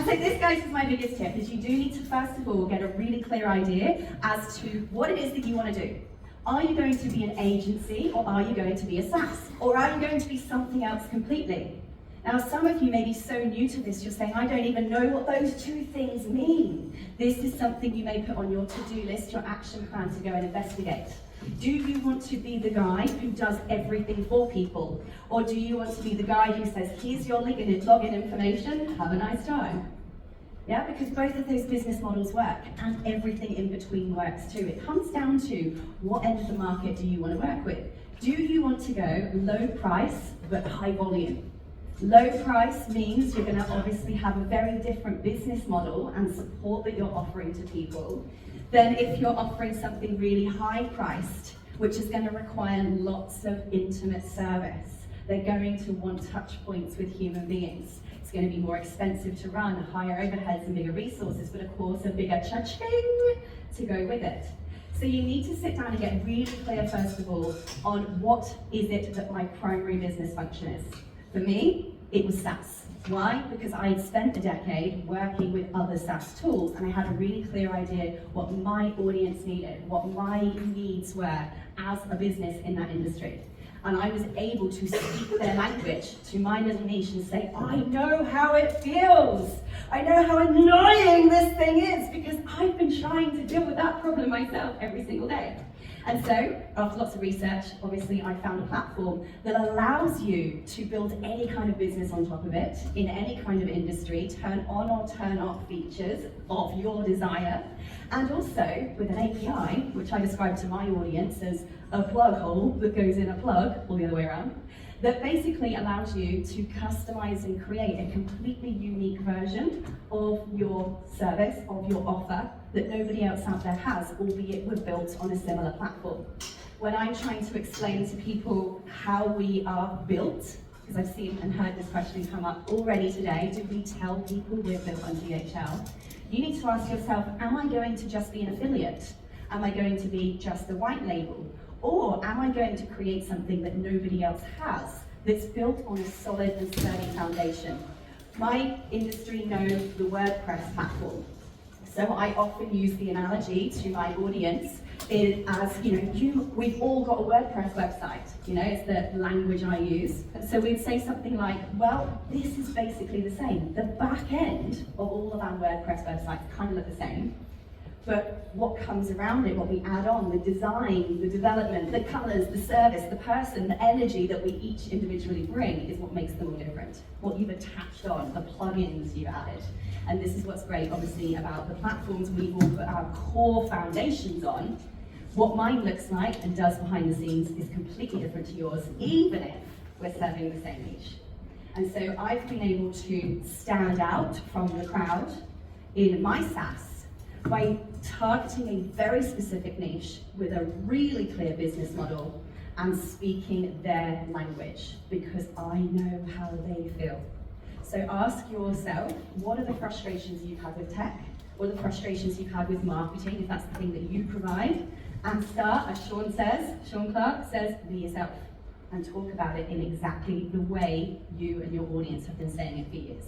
So this, guys, is my biggest tip, is you do need to, first of all, get a really clear idea as to what it is that you want to do. Are you going to be an agency, or are you going to be a SaaS? Or are you going to be something else completely? Now, some of you may be so new to this, you're saying, I don't even know what those two things mean. This is something you may put on your to-do list, your action plan to go and investigate. Do you want to be the guy who does everything for people? Or do you want to be the guy who says, here's your login information, have a nice time? Yeah, because both of those business models work, and everything in between works too. It comes down to what end of the market do you want to work with? Do you want to go low price but high volume? Low price means you're going to obviously have a very different business model and support that you're offering to people than if you're offering something really high priced, which is going to require lots of intimate service. They're going to want touch points with human beings. It's going to be more expensive to run, higher overheads and bigger resources, but of course a bigger cha-ching to go with it. So you need to sit down and get really clear, first of all, on what is it that my primary business function is. For me, it was SaaS. Why? Because I had spent a decade working with other SaaS tools, and I had a really clear idea what my audience needed, what my needs were as a business in that industry. And I was able to speak their language to my little niche and say, I know how it feels. I know how annoying this thing is, because I've been trying to deal with that problem myself every single day. And so, after lots of research, obviously I found a platform that allows you to build any kind of business on top of it, in any kind of industry, turn on or turn off features of your desire, and also with an API, which I describe to my audience as a plug hole that goes in a plug, or the other way around, that basically allows you to customize and create a completely unique version of your service, of your offer, that nobody else out there has, albeit we're built on a similar platform. When I'm trying to explain to people how we are built, because I've seen and heard this question come up already today, do we tell people we're built on DHL? You need to ask yourself, am I going to just be an affiliate? Am I going to be just a white label? Or am I going to create something that nobody else has, that's built on a solid and sturdy foundation? My industry knows the WordPress platform. So I often use the analogy to my audience as, we've all got a WordPress website, it's the language I use. And so we'd say something like, well, this is basically the same. The back end of all of our WordPress websites kind of look the same. But what comes around it, what we add on, the design, the development, the colors, the service, the person, the energy that we each individually bring is what makes them all different. What you've attached on, the plugins you've added. And this is what's great, obviously, about the platforms we've all put our core foundations on. What mine looks like and does behind the scenes is completely different to yours, even if we're serving the same niche. And so I've been able to stand out from the crowd in my SaaS by targeting a very specific niche with a really clear business model and speaking their language, because I know how they feel. So ask yourself, what are the frustrations you've had with tech? What are the frustrations you've had with marketing, if that's the thing that you provide? And start, as Sean Clark says, be yourself, and talk about it in exactly the way you and your audience have been saying it for years.